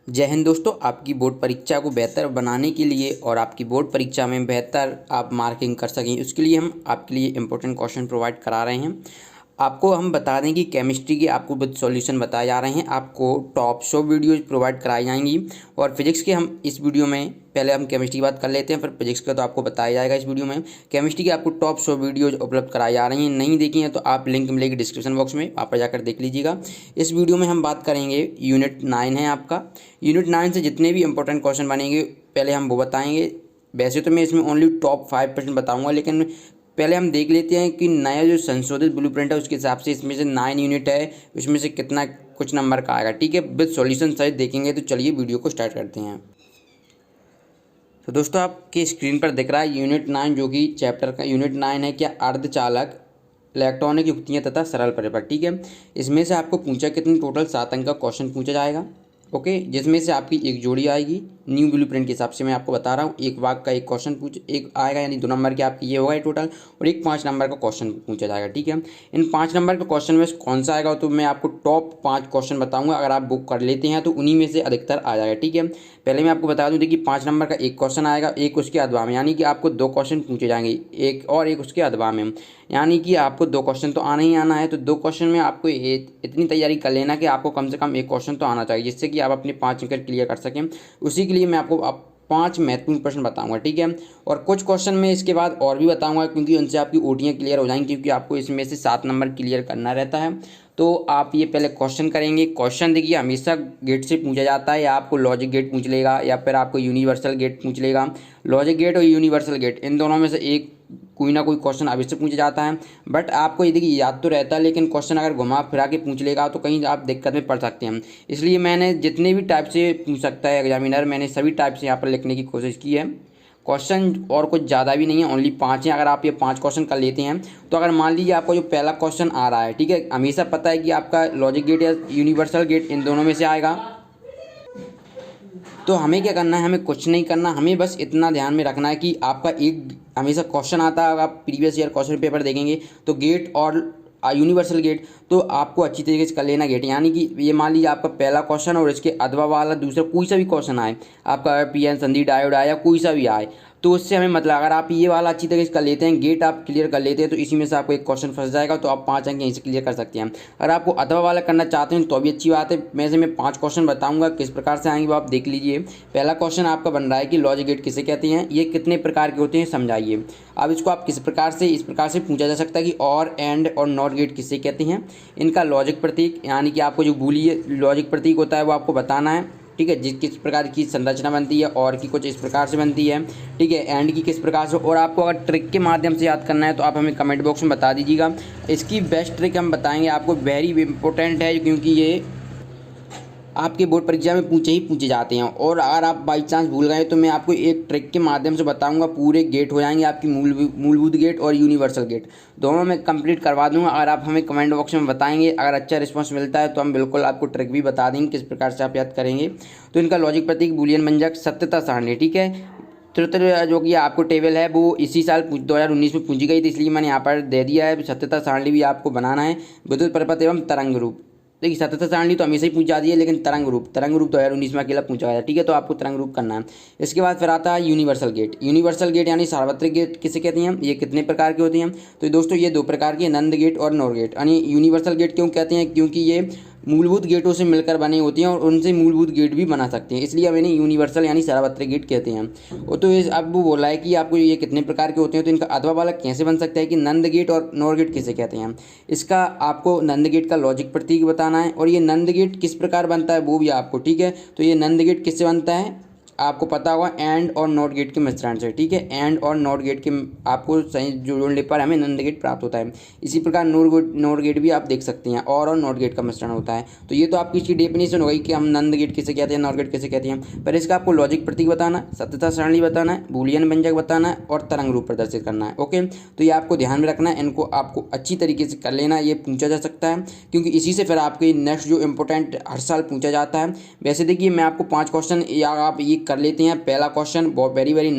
जय हिंद दोस्तों। आपकी बोर्ड परीक्षा को बेहतर बनाने के लिए और आपकी बोर्ड परीक्षा में बेहतर आप मार्किंग कर सकें, उसके लिए हम आपके लिए इम्पोर्टेंट क्वेश्चन प्रोवाइड करा रहे हैं। आपको हम बता दें कि केमिस्ट्री के आपको विद सॉल्यूशन बताए जा रहे हैं। आपको टॉप 100 वीडियोज़ प्रोवाइड कराई जाएंगी और फिजिक्स के हम इस वीडियो में पहले हम केमिस्ट्री की बात कर लेते हैं, फिर फिजिक्स का तो आपको बताया जाएगा इस वीडियो में। केमिस्ट्री की आपको टॉप 100 वीडियोज़ उपलब्ध कराई जा रही हैं। नहीं देखी हैं तो आप लिंक मिलेगी डिस्क्रिप्शन बॉक्स में, वहाँ पर जाकर देख लीजिएगा। इस वीडियो में हम बात करेंगे यूनिट 9 है आपका। यूनिट 9 से जितने भी इंपॉर्टेंट क्वेश्चन बनेंगे पहले हम वो बताएंगे। वैसे तो मैं इसमें ओनली टॉप 5% बताऊँगा, लेकिन पहले हम देख लेते हैं कि नया जो संशोधित ब्लूप्रिंट है उसके हिसाब से इसमें से 9 यूनिट है, उसमें से कितना कुछ नंबर का आएगा। ठीक है, विद सॉल्यूशन सहित देखेंगे। तो चलिए वीडियो को स्टार्ट करते हैं। तो दोस्तों आपकी स्क्रीन पर दिख रहा है यूनिट 9, जो कि चैप्टर का यूनिट 9 है, क्या अर्धचालक, इलेक्ट्रॉनिक युक्तियाँ तथा सरल परिपथ। ठीक है, इसमें से आपको पूछा कितनी टोटल 7 अंक का क्वेश्चन पूछा जाएगा। ओके, जिसमें से आपकी एक जोड़ी आएगी न्यू ब्लूप्रिंट के हिसाब से मैं आपको बता रहा हूँ। एक वाक का एक क्वेश्चन एक आएगा, यानी 2 नंबर के आपकी ये होगा टोटल, और एक 5 नंबर का क्वेश्चन पूछा जाएगा। ठीक है, इन 5 नंबर के क्वेश्चन में कौन सा आएगा तो मैं आपको टॉप 5 क्वेश्चन बताऊंगा। अगर आप बुक कर लेते हैं तो उन्हीं में से अधिकतर आ जाएगा। ठीक है, पहले मैं आपको बता दूँ, देखिए 5 नंबर का एक क्वेश्चन आएगा, एक उसके अथवा में, यानी कि आपको 2 क्वेश्चन पूछे जाएंगे, एक और एक उसके अथवा में, यानी कि आपको 2 क्वेश्चन तो आना ही आना है। तो 2 क्वेश्चन में आपको इतनी तैयारी कर लेना कि आपको कम से कम एक क्वेश्चन तो आना चाहिए, जिससे कि आप अपने 5 अंक क्लियर कर सकें। उसी के लिए मैं आपको 5 महत्वपूर्ण प्रश्न बताऊंगा। ठीक है, और कुछ क्वेश्चन में इसके बाद और भी बताऊंगा, क्योंकि उनसे आपकी ओटियाँ क्लियर हो जाएंगी, क्योंकि आपको इसमें से 7 नंबर क्लियर करना रहता है। तो आप ये पहले क्वेश्चन करेंगे। क्वेश्चन देखिए हमेशा गेट से पूछा जाता है, या आपको लॉजिक गेट पूछ लेगा या फिर आपको यूनिवर्सल गेट पूछ लेगा। लॉजिक गेट और यूनिवर्सल गेट इन दोनों में से एक कोई ना कोई क्वेश्चन अवश्य पूछा जाता है। बट आपको ये देखिए याद तो रहता है, लेकिन क्वेश्चन अगर घुमा फिरा के पूछ लेगा तो कहीं आप दिक्कत में पड़ सकते हैं। इसलिए मैंने जितने भी टाइप से पूछ सकता है एग्जामिनर, मैंने सभी टाइप से यहाँ पर लिखने की कोशिश की है। क्वेश्चन और कुछ ज़्यादा भी नहीं है, ओनली 5 हैं। अगर आप ये 5 क्वेश्चन कर लेते हैं तो अगर मान लीजिए आपको जो पहला क्वेश्चन आ रहा है, ठीक है, हमेशा पता है कि आपका लॉजिक गेट या यूनिवर्सल गेट इन दोनों में से आएगा। तो हमें क्या करना है, हमें कुछ नहीं करना, हमें बस इतना ध्यान में रखना है कि आपका एक हमेशा क्वेश्चन आता है, अगर आप प्रीवियस ईयर क्वेश्चन पेपर देखेंगे तो गेट और यूनिवर्सल गेट तो आपको अच्छी तरीके से कर लेना गेट। यानी कि ये मान लीजिए आपका पहला क्वेश्चन और इसके अथवा वाला दूसरा कोई सा भी क्वेश्चन आए, आपका पीएन संधि डायोड आए या कोई सा भी आए, तो उससे हमें मतलब अगर आप ये वाला अच्छी तरीके से कर लेते हैं, गेट आप क्लियर कर लेते हैं, तो इसी में से आपको एक क्वेश्चन फंस जाएगा, तो आप 5 अंक यहीं से क्लियर कर सकते हैं। अगर आपको अथवा वाला करना चाहते हैं तो भी अच्छी बात है। मैं 5 क्वेश्चन बताऊंगा किस प्रकार से आएंगे वो आप देख लीजिए। पहला क्वेश्चन आपका बन रहा है कि लॉजिक गेट किसे कहते हैं, ये कितने प्रकार के होते हैं समझाइए। अब इसको आप किस प्रकार से इस प्रकार से पूछा जा सकता है कि और एंड और नॉट गेट किसे कहते हैं। इनका लॉजिक प्रतीक, यानी कि आपको जो बूलियन लॉजिक प्रतीक होता है वो आपको बताना है। ठीक है, जिस किस प्रकार की संरचना बनती है, और की कुछ इस प्रकार से बनती है। ठीक है, एंड की किस प्रकार से, और आपको अगर ट्रिक के माध्यम से याद करना है तो आप हमें कमेंट बॉक्स में बता दीजिएगा। इसकी बेस्ट ट्रिक हम बताएंगे आपको, वेरी इंपॉर्टेंट है, क्योंकि ये आपके बोर्ड परीक्षा में पूछे जाते हैं। और अगर आप बाई चांस भूल गए तो मैं आपको एक ट्रिक के माध्यम से बताऊंगा, पूरे गेट हो जाएंगे आपकी मूलभूत गेट और यूनिवर्सल गेट दोनों में कंप्लीट करवा दूंगा। अगर आप हमें कमेंट बॉक्स में बताएंगे, अगर अच्छा रिस्पांस मिलता है तो हम बिल्कुल आपको ट्रिक भी बता देंगे किस प्रकार से आप याद करेंगे। तो इनका लॉजिक प्रतीक, बूलियन व्यंजक, सत्यता सारणी। ठीक है, तुरंत जो कि आपको टेबल है वो इसी साल 2019 में पूछी गई थी, इसलिए मैंने यहाँ पर दे दिया है। सत्यता सारणी भी आपको बनाना है। विद्युत परिपथ एवं तरंग रूप, देखिए सत्यता सारणी तो हमेशा ही पूछ जाती है, लेकिन तरंग रूप 2019 में अकेला पूछा गया। ठीक है, तो आपको तरंग रूप करना है। इसके बाद फिर आता है यूनिवर्सल गेट। यूनिवर्सल गेट यानी सार्वत्रिक गेट किसे कहते हैं, ये कितने प्रकार के होते हैं। तो दोस्तों ये 2 प्रकार के, नंद गेट और नॉर गेट। यानी यूनिवर्सल गेट क्यों कहते हैं, क्योंकि ये मूलभूत गेटों से मिलकर बने होती हैं और उनसे मूलभूत गेट भी बना सकते हैं, इसलिए हम इन्हें यूनिवर्सल यानी सार्वत्रिक गेट कहते हैं। और तो अब वो बोला है कि आपको ये कितने प्रकार के होते हैं, तो इनका अथवा वाला कैसे बन सकता है कि नंद गेट और नॉर गेट किसे कहते हैं। इसका आपको नंद गेट का लॉजिक प्रतीक बताना है, और ये नंद गेट किस प्रकार बनता है वो भी आपको। ठीक है, तो ये नंद गेट किससे बनता है आपको पता होगा, एंड और नॉट गेट के मिश्रण से। ठीक है, एंड और नॉट गेट के आपको सही जोड़ने पर हमें नंद गेट प्राप्त होता है। इसी प्रकार नॉट गेट भी आप देख सकते हैं, और नॉट गेट का मिश्रण होता है। तो ये तो आपकी इसकी डेफिनेशन हो गई कि हम नंद गेट किसे कहते हैं, नॉट गेट किसे कहते हैं। पर इसका आपको लॉजिक प्रतीक बताना, सत्यता सारणी बताना है, बूलियन व्यंजक बताना है, और तरंग रूप प्रदर्शित करना है। ओके, तो ये आपको ध्यान में रखना है, इनको आपको अच्छी तरीके से कर लेना। ये पूछा जा सकता है, क्योंकि इसी से फिर आपके नेक्स्ट जो इंपॉर्टेंट हर साल पूछा जाता है। वैसे देखिए मैं आपको 5 क्वेश्चन या आप ये कर लेते हैं। पहला क्वेश्चन बहुत वेरी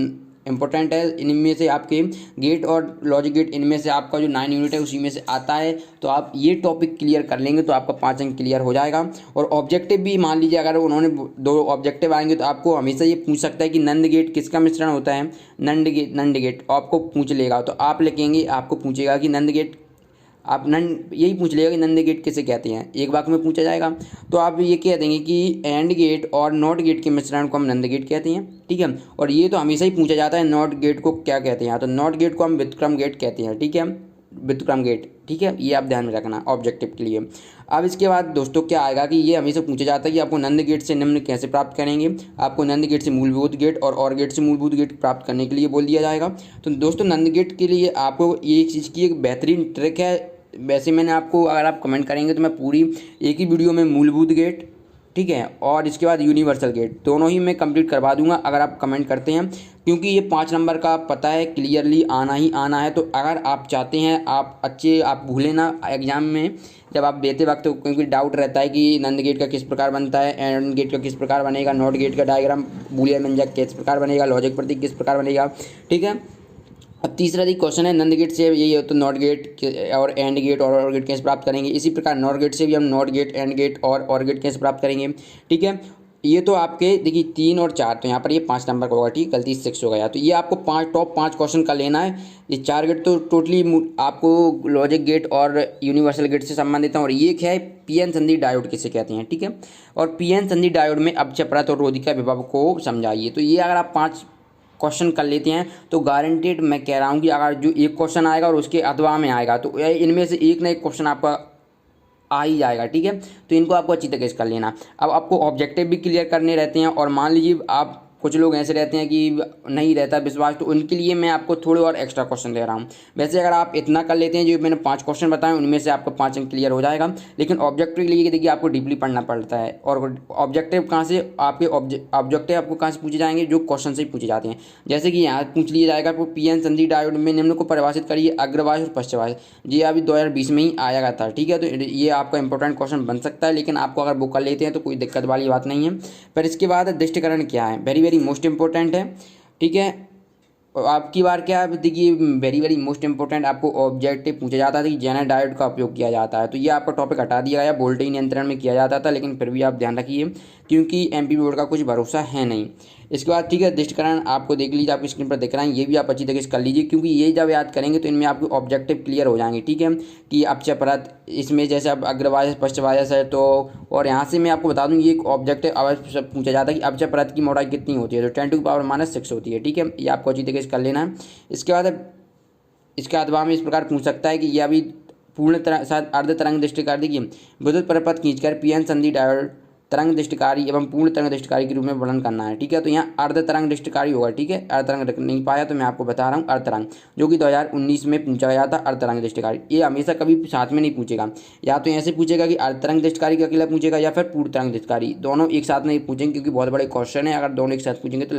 इंपॉर्टेंट है। इनमें से आपके गेट और लॉजिक गेट, इनमें से आपका जो 9 यूनिट है उसी में से आता है। तो आप ये टॉपिक क्लियर कर लेंगे तो आपका 5 अंक क्लियर हो जाएगा। और ऑब्जेक्टिव भी मान लीजिए अगर उन्होंने 2 ऑब्जेक्टिव आएंगे तो आपको हमेशा ये पूछ सकता है कि नंद गेट किसका मिश्रण होता है। नंद गेट आपको पूछ लेगा तो आप लिखेंगे, आपको पूछेगा कि नंद गेट, आप नंद यही पूछ लेगा कि नंद गेट किसे कहते हैं, एक वाक्य में पूछा जाएगा। तो आप ये कह देंगे कि एंड गेट और नॉट गेट के मिश्रण को हम नंद गेट कहते हैं, ठीक है। और ये तो हमेशा ही पूछा जाता है नॉट गेट को क्या कहते हैं, तो नॉट गेट को हम व्युत्क्रम गेट कहते हैं, ठीक है, व्युत्क्रम गेट, ठीक है। ये आप ध्यान में रखना ऑब्जेक्टिव के लिए। अब इसके बाद दोस्तों क्या आएगा कि ये हमेशा पूछा जाता है कि आपको नंद गेट से निम्न कैसे प्राप्त करेंगे। आपको नंद गेट से मूलभूत गेट और गेट से मूलभूत गेट प्राप्त करने के लिए बोल दिया जाएगा। तो दोस्तों नंद गेट के लिए आपको ये चीज़ की एक बेहतरीन ट्रिक है। वैसे मैंने आपको, अगर आप कमेंट करेंगे तो मैं पूरी एक ही वीडियो में मूलभूत गेट, ठीक है, और इसके बाद यूनिवर्सल गेट दोनों ही मैं कंप्लीट करवा दूंगा अगर आप कमेंट करते हैं, क्योंकि ये 5 नंबर का पता है क्लियरली आना ही आना है। तो अगर आप चाहते हैं आप भूलें ना एग्जाम में जब आप देते वक्त, क्योंकि डाउट रहता है कि नंद गेट का किस प्रकार बनता है, एंड गेट का किस प्रकार बनेगा, नॉट गेट का डायग्राम बूलियन व्यंजक किस प्रकार बनेगा, लॉजिक प्रतीक किस प्रकार बनेगा, ठीक है। अब तीसरा दी क्वेश्चन है नंद गेट से यही हो तो नॉट गेट और एंड गेट और गेट कैसे प्राप्त करेंगे। इसी प्रकार नॉट गेट से भी हम नॉट गेट, एंड गेट और गेट कैसे प्राप्त करेंगे, ठीक है। ये तो आपके देखिए 3 और 4, तो यहाँ पर ये 5 नंबर का होगा, ठीक, गलती 6 हो गया। तो ये आपको टॉप 5 क्वेश्चन का लेना है। ये 4 गेट तो टोटली आपको लॉजिक गेट और यूनिवर्सल गेट से संबंधित है। और ये क्या है, पीएन संधि डायोड किसे कहते हैं, ठीक है। और पीएन संधि डायोड में अक्षय परत और रोधिका विभव को समझाइए। तो ये अगर आप 5 क्वेश्चन कर लेते हैं तो गारंटेड मैं कह रहा हूँ कि अगर जो एक क्वेश्चन आएगा और उसके अथवा में आएगा तो इनमें से एक ना एक क्वेश्चन आपका आ ही जाएगा, ठीक है। तो इनको आपको अच्छी तरीके से कर लेना। अब आपको ऑब्जेक्टिव भी क्लियर करने रहते हैं, और मान लीजिए आप कुछ लोग ऐसे रहते हैं कि नहीं रहता विश्वास, तो उनके लिए मैं आपको थोड़े और एक्स्ट्रा क्वेश्चन दे रहा हूँ। वैसे अगर आप इतना कर लेते हैं जो मैंने 5 क्वेश्चन बताए उनमें से आपका 5 अंक क्लियर हो जाएगा। लेकिन ऑब्जेक्टिव के लिए देखिए आपको डीपली पढ़ना पड़ता है। और ऑब्जेक्टिव कहाँ से आपके ऑब्जेक्टिव आपको कहाँ से पूछे जाएंगे, जो क्वेश्चन से ही पूछे जाते हैं। जैसे कि यहाँ पूछ लिया जाएगा आपको पीएन संधि डायोड में निम्न को परिभाषित करिए, अग्रवाश और पश्चवाश। ये अभी 2020 में ही आया था, ठीक है। तो ये आपका इंपॉर्टेंट क्वेश्चन बन सकता है, लेकिन आपको अगर वो कर लेते हैं तो कोई दिक्कत वाली बात नहीं है। पर इसके बाद दृष्टिकरण क्या है, वेरी वेरी मोस्ट इंपॉर्टेंट है, ठीक है। और आपकी बार क्या देखिए वेरी वेरी मोस्ट इंपॉर्टेंट, आपको ऑब्जेक्टिव पूछा जाता था कि जेनर डायोड का उपयोग किया जाता है। तो ये आपका टॉपिक हटा दिया गया, वोल्टेज नियंत्रण में किया जाता था, लेकिन फिर भी आप ध्यान रखिए क्योंकि एमपी बोर्ड का कुछ भरोसा है नहीं। इसके बाद ठीक है, दृष्टिकरण आपको देख लीजिए, आपकी स्क्रीन पर दिख रहा है, ये भी आप अच्छी तरीके से कर लीजिए, क्योंकि ये जब याद करेंगे तो इनमें आपके ऑब्जेक्टिव क्लियर हो जाएंगे, ठीक है। कि अक्षय परत इसमें जैसे अब अग्रवायस पश्चवायस है, तो और यहाँ से मैं आपको बता दूँ ये ऑब्जेक्टिव अवश्य पूछा जाता है कि अक्षय परत की मोटाई कितनी होती है, तो 10⁻⁻6 होती है, ठीक है। ये आपको अच्छी तरीके से कर लेना है। इसके बाद इसके अथवा में इस प्रकार पूछ सकता है कि यह अभी पूर्ण तरंग साथ अर्ध तरंग दृष्टिकारी, देखिए विद्युत परपथ खींचकर पीएन संधि डायोड तरंग दृष्टिकारी एवं पूर्ण तरंग दृष्टिकारी के रूप में वर्णन करना है, ठीक है। तो यहाँ अर्ध तरंग दृष्टिकारी होगा, ठीक है। अर्ध तरंग नहीं पाया तो मैं आपको बता रहा हूँ अर्ध तरंग, जो कि 2019 में पूछा गया था। अर्ध तरंग दृष्टिकारी ये हमेशा कभी साथ में नहीं पूछेगा, या तो ऐसे पूछेगा कि अर्ध तरंग दृष्टिकारी का अकेला पूछेगा, या फिर पूर्ण तरंग दृष्टिकारी, दोनों एक साथ नहीं पूछेंगे, क्योंकि बहुत बड़े क्वेश्चन है। अगर दोनों एक साथ पूछेंगे तो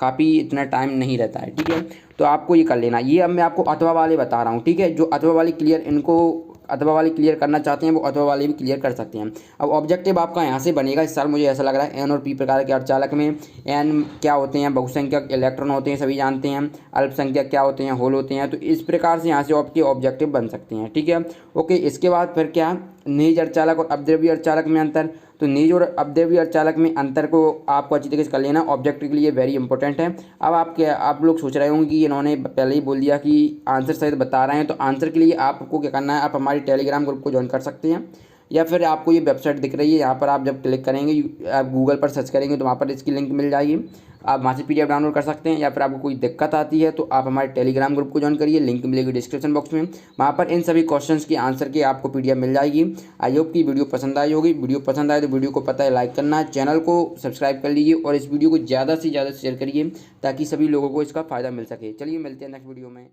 काफ़ी इतना टाइम नहीं रहता है, ठीक है। तो आपको ये कर लेना। ये अब मैं आपको अथवा वाले बता रहा हूँ, ठीक है। जो अथवा वाले क्लियर, इनको अथवा वाले क्लियर करना चाहते हैं वो अथवा वाले भी क्लियर कर सकते हैं। अब ऑब्जेक्टिव आपका यहाँ से बनेगा इस साल, मुझे ऐसा लग रहा है। एन और पी प्रकार के अर्धचालक में एन क्या होते हैं, बहुसंख्यक इलेक्ट्रॉन होते हैं, सभी जानते हैं। अल्पसंख्यक क्या होते हैं, होल होते हैं। तो इस प्रकार से यहाँ से आपके ऑब्जेक्टिव बन सकते हैं, ठीक है। ओके, इसके बाद फिर क्या, निज अर्धचालक और अपद्रव्य अर्धचालक में अंतर। तो निज और अपद्रव्य अर्धचालक में अंतर को आपको अच्छी तरीके से कर लेना, ऑब्जेक्टिव के लिए वेरी इंपॉर्टेंट है। अब आप लोग सोच रहे होंगे कि इन्होंने पहले ही बोल दिया कि आंसर सहित बता रहे हैं, तो आंसर के लिए आपको क्या करना है, आप हमारे टेलीग्राम ग्रुप को ज्वाइन कर सकते हैं, या फिर आपको ये वेबसाइट दिख रही है, यहाँ पर आप जब क्लिक करेंगे, आप गूगल पर सर्च करेंगे तो वहाँ पर इसकी लिंक मिल जाएगी, आप वहाँ से PDF डाउनलोड कर सकते हैं। या फिर आपको कोई दिक्कत आती है तो आप हमारे टेलीग्राम ग्रुप को ज्वाइन करिए, लिंक मिलेगी डिस्क्रिप्शन बॉक्स में, वहाँ पर इन सभी क्वेश्चंस के आंसर की आपको PDF मिल जाएगी। आई होप की वीडियो पसंद आई होगी। वीडियो पसंद आए तो वीडियो को पता है लाइक करना, चैनल को सब्सक्राइब कर लीजिए और इस वीडियो को ज़्यादा से ज़्यादा शेयर करिए ताकि सभी लोगों को इसका फ़ायदा मिल सके। चलिए मिलते हैं नेक्स्ट वीडियो में।